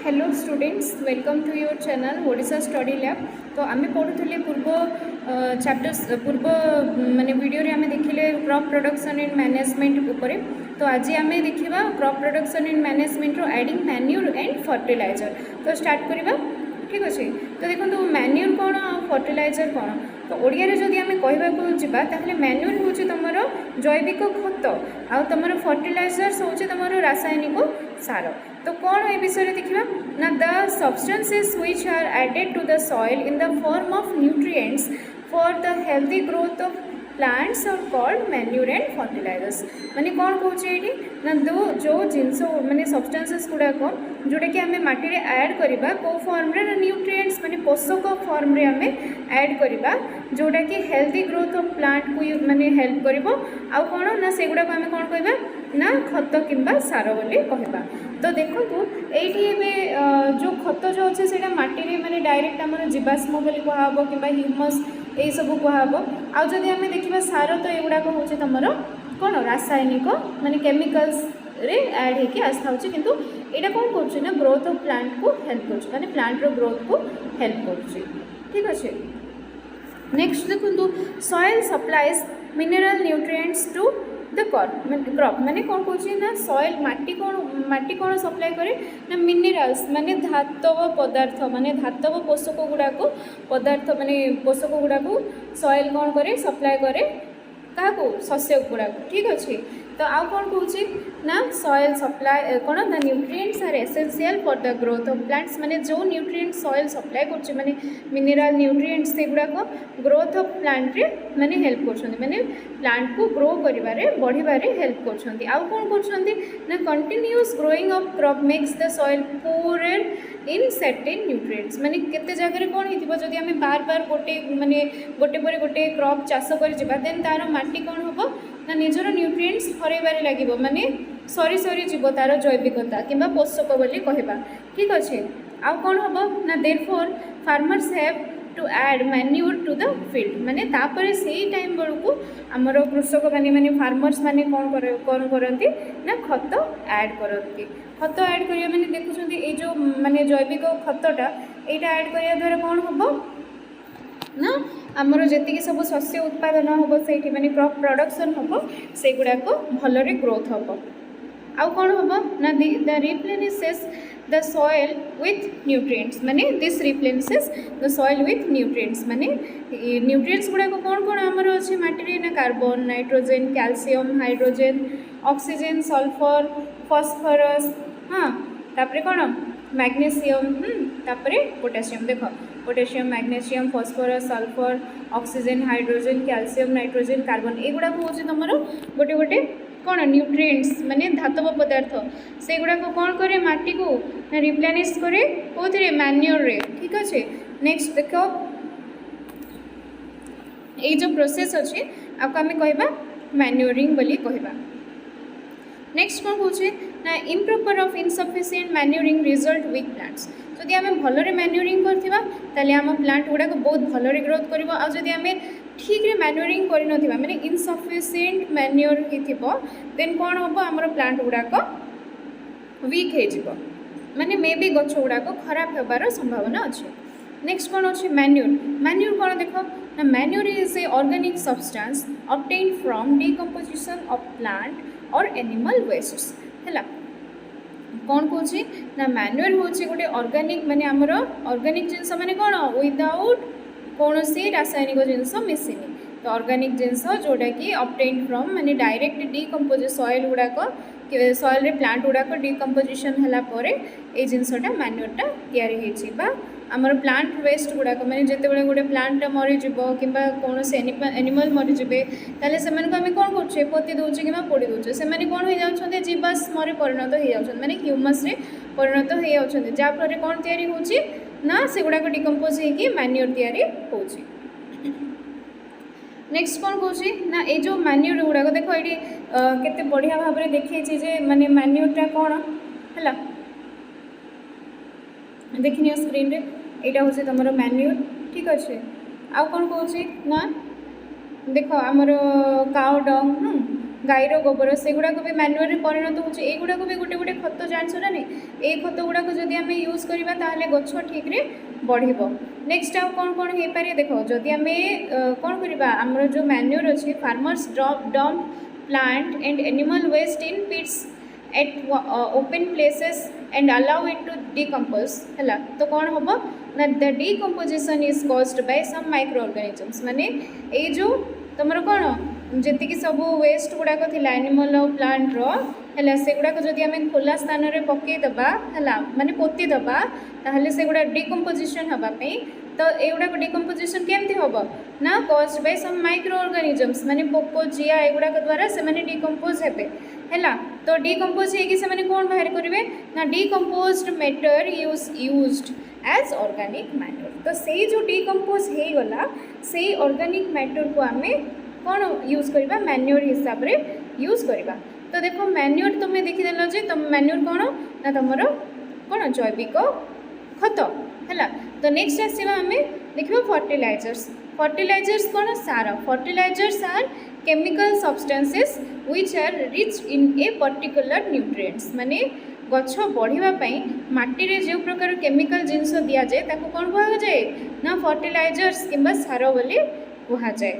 Hello students, welcome to your channel Odisha study lab. तो आम पढ़ुले पूर्व चैप्टर्स पूर्व माने वीडियो रे आम देखिले क्रॉप प्रोडक्शन एंड मैनेजमेंट उपरे। तो आज आम देखा क्रॉप प्रोडक्शन एंड मैनेजमेंट रो एडिंग मैन्यूर एंड फर्टिलाइजर। तो स्टार्ट करवा, ठीक अच्छे। तो देखो मैन्यूर कौन फर्टिलाइजर कौन, तो ओडिया रे जदि आम कहवाक जावा ताहले मैन्यूर होची तुमर जैविक खत आ तुमर फर्टिलाइजर्स होची तुमर रासायनिक सार। तो कौन ए विषय देखा ना the substances which are added to the soil in the form of nutrients for the healthy growth of plants are called manure and fertilisers. माने कौन कौचे ये ना जो जिनस माने सब्सटेंसेस गुड़ाक जोटा कि आम माटी रे ऐड करवा को फॉर्म रे न्यूट्रिएंट्स माने पोषक फॉर्म रे आम ऐड करवा जोटा कि हेल्दी ग्रोथ ऑफ प्लांट को माने हेल्प करिवो। आ कौन ना से गुड़ाक आम कौन कहबा ना खत किंबा सार बोली कहबा। तो देखो ये जो खत जो अच्छे से माटी रे माने डायरेक्ट आम जीवाश्म बोली कहब कि ह्यूमस यही सब कहब। आउ जदि आम देखा सार तो युवाक हूँ तुम कौन रासायनिक माने केमिकल्स रे ऐड होकर आसता किंतु यहाँ कौन कर ग्रोथ ऑफ प्लांट को हेल्प कर माने प्लांट रो ग्रोथ को हेल्प कर, ठीक अच्छे। नेक्स्ट देखो soil supplies mineral nutrients to the crop माने कौन कौन ना सॉइल माटी कौन सप्लाई करे ना मिनरल्स माने धातव पदार्थ माने धातव पोषक गुड़ाक पदार्थ माने पोषक गुड़ाक सॉइल कौन करे सप्लाई करे क्या शस्य गुड़ाक, ठीक अच्छे। तो आउ कौन कौन ना सॉइल सप्लाई कौन the nutrients are essential for the growth of plants माने जो न्यूट्रिएंट्स सॉइल सप्लाई कर माने मिनरल न्यूट्रिएंट्स से गुड़ाक ग्रोथ ऑफ प्लांट रे माने हेल्प कर माने प्लांट को ग्रो करिवारे बढ़िबारे हेल्प कर। आउ कौन कर ना continuous growing of crop makes the soil poor in certain nutrients माने केते जगह कौन हो जदि आम बार बार गोटे माने गोटे पर गोटे क्रॉप चाष कर देन तार माटी कौन हम ना निजर न्यूट्रिएंट्स हरैबारे लगे माने सरी सरी जीव तार जैविकता कि पोषक बोली कहबा, ठीक अच्छे। आउ कौन हम ना therefore farmers have to add manure to the field माने तापर से टाइम बेलू आमर कृषक माने माने फार्मर्स माने कौन करती ना खत ऐड करती। खत ऐड करिया माने देखुछंती ए जो माने जैविक खतटा एटा ऐड करिया द्वारा कौन हम ना आमर जी सब शस्य उत्पादन हम से माने क्रॉप प्रोडक्शन हम से गुड़ाक भलरे ग्रोथ हम। आउ कौन हम ना the replenishes the soil with nutrients माने this replenishes the soil with nutrients माने न्यूट्रिएंट्स गुड़ाक कौन कौन आमर अच्छे माटी ना carbon nitrogen calcium hydrogen oxygen sulphur phosphorus हाँ तापरे कौन मैग्नेशियम तापरे पोटेशियम देख potassium magnesium phosphorus sulphur oxygen hydrogen calcium nitrogen carbon एगुड़ा हूँ तुम गोटे गोटे कौन न्यूट्रिएंट्स माने धातव पदार्थ से गुड़ाक कौन करे माटी को रिप्लेनिश करे कौन मैन्योर रे, ठीक अच्छे। नेक्स्ट देख ये जो प्रोसेस अच्छे आपको आम कहबा मैन्योरिंग बोली कहबा। नेक्स्ट कौन कौचे ना improper of insufficient manuring result weak plants जदि आम भलरे मैन्योरिंग करथिबा ताले आम प्लांट गुड़ाक बहुत भलरे ग्रोथ करिवो। आ जदि आम ठीक रे मैन्योरिंग करि नथिबा माने इनसफिशिएंट मैन्योर हिथिबो देन कौन हम आमर प्लांट गुड़ाक वीक हो जिवो माने मे बी गछ गुड़ाक खराब होबार संभावना अच्छे। नेक्स्ट कौन अच्छे मैन्योर मैन्योर कौन देख ना manure is a organic substance obtained from decomposition of plant और एनिमल वेस्ट्स है कौन कौचे ना मैन्योर हूँ गोटे ऑर्गेनिक माने आमर ऑर्गेनिक जिनस माने कौन विदाउट कौन सी रासायनिक जिनस मिसिनी। तो ऑर्गेनिक जिनस जोटा कि ऑब्टेन्ड फ्रॉम माने डायरेक्ट डिकम्पोज सॉइल गुड़ाक सॉइल रे प्लांट गुड़ाक डिकम्पोजिशन है ये जिनसटा मैन्योरटा तैयारी बा आमर प्लांट वेस्ट गुड़ाक माने जिते गोटे प्लांट मरीज कि कौन से एनिमल मरीजे ताले से आम कौन कर पोती दौचे कि पोड़ी दौचे से कौन हो जाते जीवाश्म परिणत हो जाते माने ह्यूमस रे परिणत हो जाते जहाँफल कौन तैयारी होची ना से गुड़ाक डिकम्पोज होगी मैन्योर तैयारी होची। नेक्स्ट कौन कौचे ना ये जो मैन्योर गुड़ाक देख ये केते बढ़िया भाव में देखिए माने मैन्योरटा कौन है देखनी स्क्रीन रे यहाँ हूँ तुम मैन्योर, ठीक अच्छे। आउ कौन कौचे ना देख आमर काउ डंग गाईर गोबर सेगुड़ा भी मैन्युअल परिणत होचे एगुड़ा भी गोटे गोटे खत जानछ ना नहीं ये खत गुड़ाक जदि आम यूज करवा ताहले गछ ठीक रे बढ़िबो। नेक्स्ट आउ कौन कौन हो पारे देख जदि आम कौन करवा आमर जो मैन्युअर अच्छी farmers dump plant and animal waste in pits at open places and allow it to decompose है तो कौन हम ना the decomposition is caused by some microorganisms माने ये जो तुम कौन जी सब वेस्ट गुड़ाक थिला एनिमल और प्लांट रो से गुड़ाक जदि आम खोला स्थान में पकईदबा है माने पोतीदबा ताहले से गुड़ा डिकम्पोजिशन हाँपाई तो युवाक डिकम्पोजिशन केमती हम ना caused by some microorganisms माने पोको जिया एगुड़ाक द्वारा से डिकम्पोज हेबे है तो डिकम्पोज होगी कौन बाहर करेंगे ना decomposed matter used as organic matter तो से जो डिकम्पोज हो गला से ऑर्गेनिक मैटर को आम कौन यूज करवा मैन्योर हिसाब रे यूज करवा। तो देखो मैन्योर तुम्हें देखीदेल जे तुम मैन्योर कौन ना तुम कौन जैविक खत है। तो नेक्स्ट आसवा आम देखा फर्टिलाइजर्स फर्टिलाइजर्स कौन सार fertilisers are chemical substances which are rich in a particular nutrients माने गछ बढ़ापी माटी रे जो प्रकार केमिकल जिनस दि जाए ताको कौन कह जाए ना फर्टिलाइजर्स किंबा सार बोली कह जाए।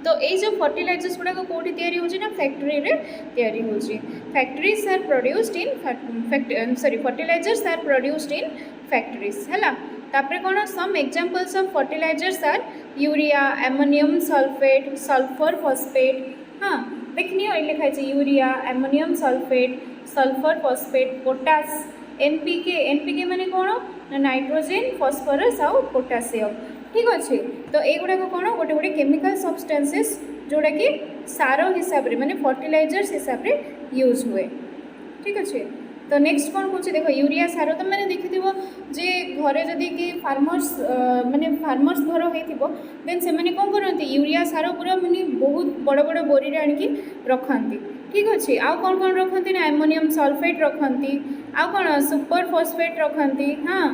तो ये जो फर्टिलाइजर्स गुड़ाक कौटी या फैक्ट्री रे तैयारी होची factories are produced in fertilisers are produced in factories है। तापरे कौन some examples of fertilisers are urea ammonium sulphate sulphur phosphate हाँ देखनी लिखा है urea ammonium sulphate sulphur phosphate potash NPK माने कौन नाइट्रोजेन फॉस्फरस आउ पोटासियम ठीक अच्छे। तो युवाक कौन गोटे गोटे केमिकल सब्सटेंसेस जोड़ा कि सार हिसाब रे माने फर्टिलाइजर्स हिसाब रे यूज हुए ठीक अच्छे। तो नेक्स्ट कौन कौन देख यूरिया सार तुम मैंने देखि जे घरे जदि कि फार्मर्स माने फार्मर्स घर हो देन से मैंने कौन करती यूरिया सार पूरा माने बहुत बड़ बड़ बोरी आणिकी रखती ठीक अच्छे। आउ कौन कौन रखती ना एमोनियम सल्फेट रखती आउ कौन सुपर फॉस्फेट रखती हाँ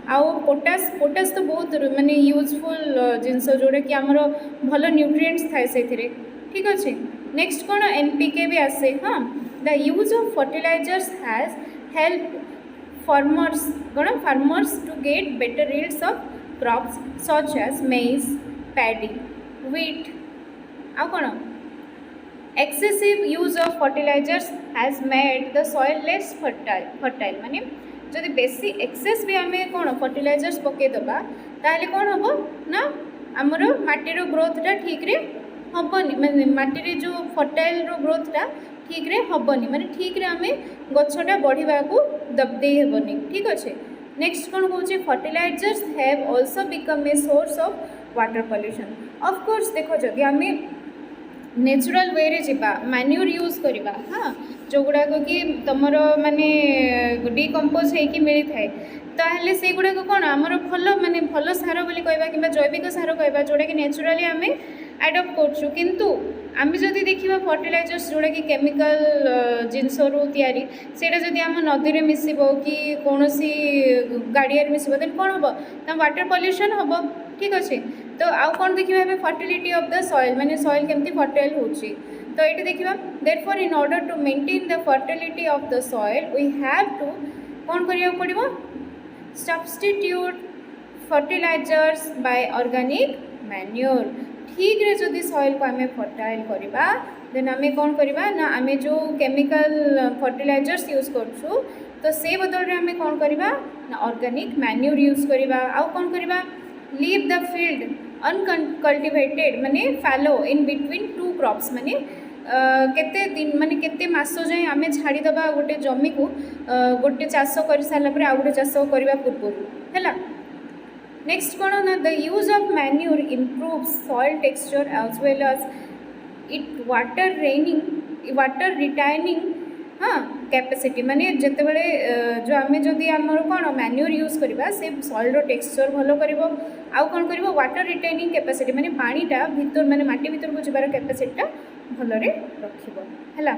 आउ पोटास पोटास तो बहुत माने यूजफुल जिनस जोड़ा कि आमर भल न्यूट्रिएंट्स थाए से ठीक अच्छे। नेक्स्ट कौन एनपीके भी आसे हाँ the use of fertilisers has help farmers कौन farmers to get better yields of crops such as maize paddy wheat आउ कौन excessive use of fertilisers has made the soil less fertile माने जदि बेसी एक्सेस भी आम कौन फर्टिलाइजर्स पकईदबा ताहले कौन हम ना आमर माटीर ग्रोथटा ठीक रे हेनी माने माटी जो फर्टाइल ग्रोथटा ठीक रे हेनी माने ठीक रे आम गछटा बढ़ा को दे हेबनी ठीक अच्छे। नेक्स्ट कौन कौन fertilisers have also become a source of water pollution of course देखो जदि आम नेचुरल वे रे जीवा मैन्यूर यूज करवा हाँ जो गुड़ाक कि तुम माने डिकम्पोज होगी मिली थाए ताहले से गुड़ाक कौन आमर भल माने भल सार बोली कहबा कि जैविक सार कहबा जोड़ा कि नेचुराली आम एडप्ट करछु किंतु आम जदि देखा फर्टिलाइजर्स जोड़ा कि केमिकल जिनस तैयारी सेटा जदि आम नदी में मिसब कि कौन गाड़िया मिसब देन कौन हम ना वाटर पॉल्यूशन हम ठीक अच्छे। तो आउ कौन देखा फर्टिलिटी ऑफ द सॉइल माने सॉइल केमती फर्टाइल होची तो ये देखा therefore in order to maintain the fertility of the soil we have to कौन करिया पड़िबो substitute fertilisers by organic manure ठीक रे जदि सॉइल को आम फर्टाइल करवा देन आम कौन करवा ना आम जो केमिकल फर्टिलाइजर्स यूज करछु तो से बदल रे आम कौन करवा ना ऑर्गेनिक मैन्योर यूज करवा आउ कौन करवा लीव द फील्ड अनकल्टिवेटेड माने फैलो इन बिटवीन टू क्रॉप्स माने केते दिन माने केते मास जाए आम छाड़ीदबा गोटे जमी को गोटे चाष कर सारा पर आ गोटे चाष करने पूर्व है। नेक्स्ट कौन ना the use of manure improve soil texture as well as it water retaining हाँ कैपेसिटी माने जिते बड़े जो आम जदि आमर कौन मैन्यूर यूज करवा से सॉइल टेक्सचर भल कर आउ कौन कर वाटर रिटेनिंग कैपेसिटी माने पानीटा भीतर माने माटी भीतर को जीवार कैपेसिटीटा भलरे रखिबो हैला।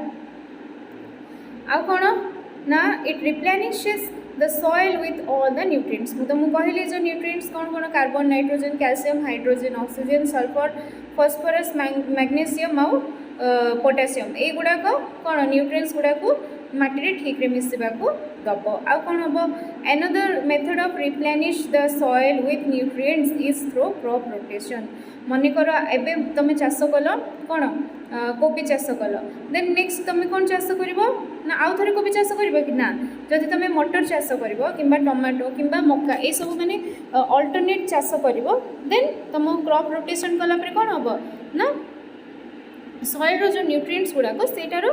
आउ कौन ना it replenishes the soil with all the nutrients तो मुझे कहली जो न्यूट्रिएंट्स कौन कौन carbon nitrogen calcium hydrogen oxygen sulphur phosphorus magnesium आउ पोटासियम एगुड़ाक कौन न्यूट्रिएंट्स गुड़ाक माटी ठीक रे मिसवा दब आउ कौन हम another method of replenish the soil with nutrients is through crop rotation मनकर एवं तुम चाष कल कौन कोबी चाष कल देन नेक्स्ट तुम कौन चाष कर ना आउ थे कोबी चाष कर कि ना जदि तुम मटर चाष कर कि टमाटो कि मका ये सब मैंने अल्टरनेट चाष कर देन तुम क्रॉप रोटेशन कलापर कौन हम ना सॉइल जो न्यूट्रिएंट्स गुड़ाक सेटार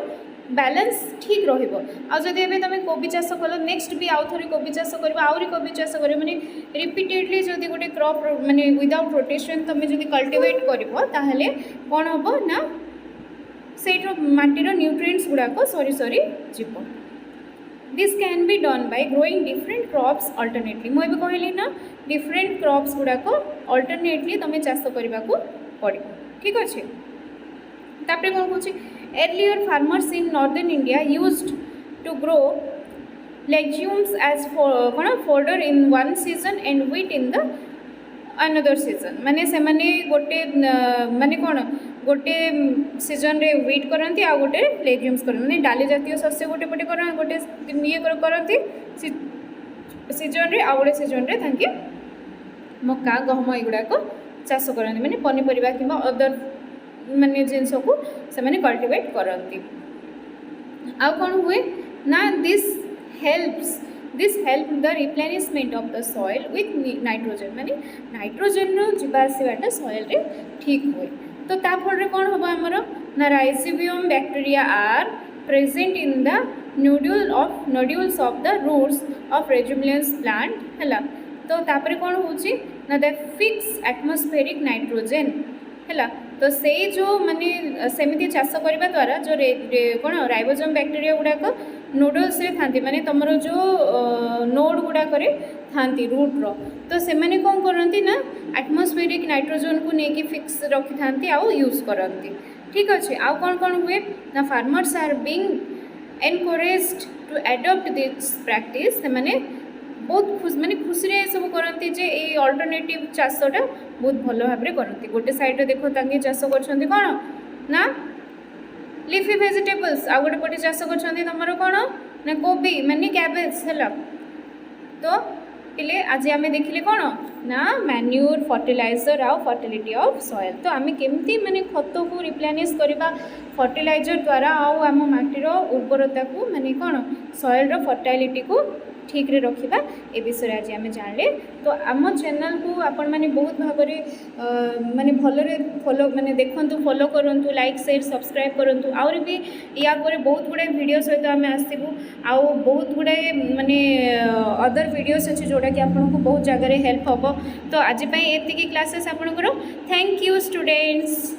बैलेंस ठीक रही तुम कोबी चाष कल नेक्स्ट भी आउ थे कोबी चाष कर आहरी कोबी चाष कर मैंने रिपीटेडली जब गोटे क्रॉप माने विदाउट रोटेशन तुम जो कल्टिवेट कर कौन हम ना सेठ माटीर न्यूट्रिएंट्स गुड़ाक सरी सरी जीव this can be done by growing different crops alternately मुझे कहली ना डिफरेंट क्रॉप्स गुड़ाक अल्टरनेटली तुम चाष करने को पड़ो ठीक अच्छे तापर कौन कौन earlier farmers in northern India used to grow legumes as fodder in one season and wheat in the another season माने से माने गोटे माने कौन गोटे सीजन रे व्हीट करती आ गोटे लेग्यूम्स करती माने डाली जातीय शस्य गोटे पटे कर गोटे ये करती सीजन रे आ गोटे सीजन रे तांके मक्का गहम एगुड़ाक चाष करती माने पनीपरिया कि अदर माने जिनस को से माने कल्टिवेट करती आउ कौन हुए ना this help the replenishment of the soil with nitrogen माने नाइट्रोजन रो जीवा आसवाटा सॉइल रे ठीक हुए तो ता फल कौन हम आमर ना rhizobium bacteria are present in the nodules of the roots of leguminous plant है तो तापर कौन होची ना द फिक्स एटमॉस्फेरिक नाइट्रोजन है तो से जो माने सेमती चाष करने द्वारा जो कौन राइबोसोम बैक्टीरिया गुड़ाक नोडल्स रे थांती माने तुमर जो नोड गुड़ाक थांती रूट रो तो से माने कौन करती ना एटमॉस्फेरिक नाइट्रोजन को लेकिन फिक्स रखी थांती आउ यूज करती ठीक अच्छे आउ कौन हुए ना farmers are being encouraged to adopt this practice से माने बहुत खुश माने खुशी सब करती जे ये अल्टरनेटिव चाषटा बहुत भल भाव में करती गोटे साइड देखो तांगे चाष कर कौन ना लिफी वेजिटेबल्स आ गोटे पटे चाष कर तुम कौन ना कोबी माने कैबेज है तो पिले आज आम देखिले कौन ना मैन्यूर फर्टिलाइजर आउ फर्टिलिटी ऑफ सॉइल तो आम केमती माने खत को रिप्लेनिश करवा फर्टिलाइजर द्वारा आउ आम माटीर उर्वरता को माने कौन सॉइल रो फर्टाइलिटी को ठीक रे रखा ए विषय आज आम जानले तो आम चैनल को आपण माने बहुत भाव माने भलरे फॉलो माने देखंतु फॉलो करंतु लाइक शेयर सब्सक्राइब करंतु आउर भी या पर बहुत गुड़े वीडियो सहित आम आसबू आउ बहुत गुड़े माने अदर वीडियोस अच्छे जोड़ा कि आपको बहुत जगह हेल्प हम तो आज एतिकी क्लासेस आपंकर थैंक यू स्टूडेंट्स।